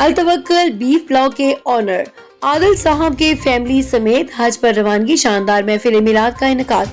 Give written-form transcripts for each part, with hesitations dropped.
अलतवक्कल beef pulao के honour Adil साहब के फैमिली समेत हज पर रवानगी। शानदार महफिल मिलाद का इनेकाद।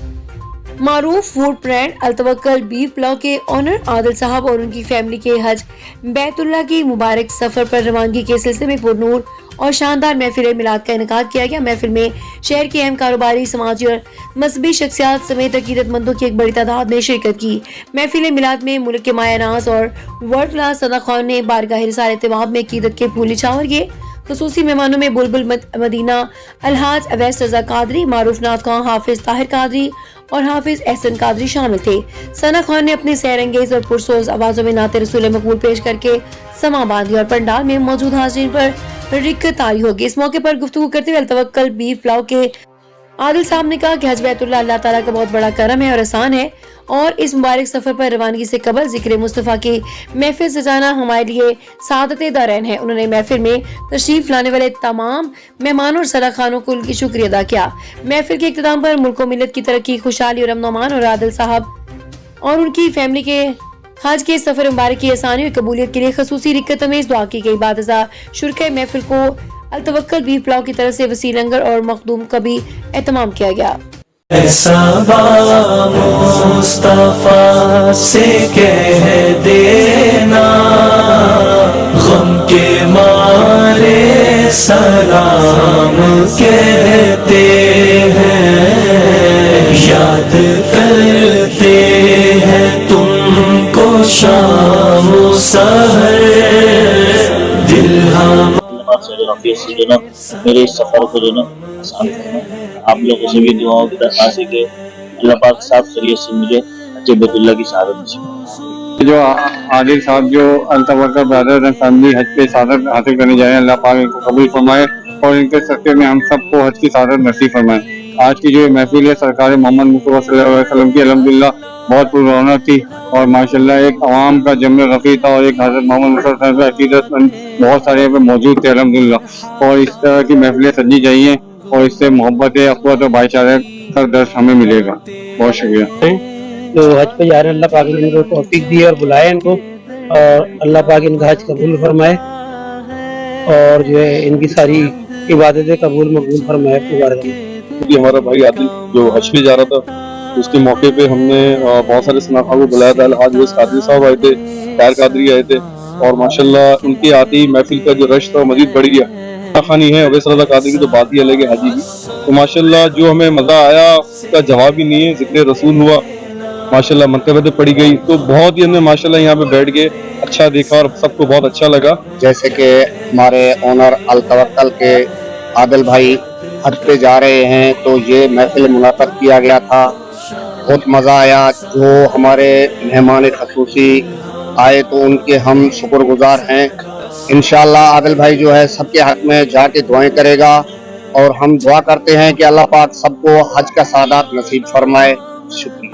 मारूफ फूड ब्रांड अलतवक्कल बीफ पुलाव के ऑनर आदिल साहब और उनकी फैमिली के हज बैतुल्लाह की मुबारक सफर पर रवानगी के सिलसिले में पुरनूर और शानदार महफिल मिलाद का इनेकाद किया गया। महफिल में शहर के अहम कारोबारी, समाजी और मजहबी शख्सियात समेत अकीदतमंदों की एक बड़ी तादाद ने शिरकत की। महफिल मिलाद में मुल्क के मायानाज और वर्ल्ड क्लास सना खान ने बारगाह रिसाले तवाब में अकीदत के फूल निछावर किए। खसूसी मेहमानों में बुलबुल मदीना, अलहाज अवैस रजा कादरी, मारूफ नाथ खान, हाफिज ताहिर कादरी और हाफिज एहसन कादरी शामिल थे। सना खान ने अपने सैरंगेज और पुरसोज आवाजों में नाते रसूल मकबूल पेश करके समा बांधी और पंडाल में मौजूद हाजिरीन पर रिक्कत तारी होगी। इस मौके पर गुफ्तगू करते हुए अलतवक्कल बीफ पुलाव के आदिल साहब ने कहा कि हज बैतुल्लाह अल्लाह ताला का बहुत बड़ा करम है और एहसान है, और इस मुबारक सफर पर रवानगी से कबल जिक्र मुस्तफ़ा की महफिल सजाना हमारे लिए सादते दारैन है। उन्होंने महफिल में तशरीफ लाने वाले तमाम मेहमानों और सलाह खानों को उनकी शुक्रिया अदा किया। महफिल के इख्तिताम पर मुल्क व मिल्लत की तरक्की, खुशहाली और अमन और आदिल साहब और उनकी फैमिली के हज के सफर मुबारक की आसानी और कबूलियत के लिए खसूसी रिक्कत में दुआ की गई। बाद शुरका महफिल को अलतवक्कल बीफ पुलाव की तरफ से वसी लंगर और मखदूम का भी एहतमाम किया गया। मुस्तफा से कह देना, गम के मारे सलाम कहते हैं, याद करते हैं तुमको शाम सहर, दिल हम मेरे इस सफर को जो ना आसान करना। आप लोगों से भी दुआओं की दरख्वास्त है कि अल्लाह पाक साफ शरीयत से मुझे हज बैतुल्लाह की शहादत नसीब। जो आदिल साहब जो अलतवक्कल ब्रदर्स फैमिली हज पे शहादत हासिल करने जाए, अल्लाह पाक इनको कबूल फरमाए और इनके सदक़े में हम सबको हज की शहादत नसीब फरमाए। आज की जो महफिल है सरकार मोहम्मद मुस्तफा सल्लल्लाहु अलैहि वसल्लम की अल्हम्दुलिल्लाह बहुत पुररौनक थी और माशाल्लाह एक अवाम का जम्र रफ़ी था और एक हज़रत मोहम्मद मुस्तफा का अकीदतमंद बहुत सारे यहाँ पे मौजूद थे अल्हम्दुलिल्लाह। और इस तरह की महफिलें सजी जाइए और इससे मोहब्बत, अख़वत और भाईचारे का दर्स हमें मिलेगा। बहुत शुक्रिया। जो हज पे जा रहे हैं, अल्लाह पाक ने इनको तौफीक दी और बुलाया इनको, और अल्लाह पाक इनका हज कबूल फरमाए और जो है इनकी सारी इबादतें कबूल मकबूल फरमाए। हमारा भाई आदिल जो हज पे जा रहा था, उसके मौके पे हमने बहुत सारे सनाखा को बुलाया था। आज वो कादरी साहब आए थे, ताहिर कादरी आए थे और माशाल्लाह उनके आते ही महफिल का जो रश था मजीद बढ़ गया। खानी है अवैस रज़ा कादरी की तो बात ही अलग है, हाजी की तो माशाल्लाह जो हमें मजा आया उसका जवाब ही नहीं है। जिक्र रसूल हुआ, माशाल्लाह मरतबतें पड़ी गई, तो बहुत ही हमने माशाल्लाह यहाँ पे बैठ के अच्छा देखा और सबको बहुत अच्छा लगा। जैसे कि हमारे ओनर अलतवक्कल के आदिल भाई हज पे जा रहे हैं तो ये महफिल मुनाक़िद किया गया था, बहुत मज़ा आया। जो हमारे मेहमान खसूसी आए तो उनके हम शुक्रगुजार हैं। इंशाअल्लाह आदिल भाई जो है सबके हक में जाके दुआएं करेगा और हम दुआ करते हैं कि अल्लाह पाक सबको हज का सादात नसीब फरमाए। शुक्रिया।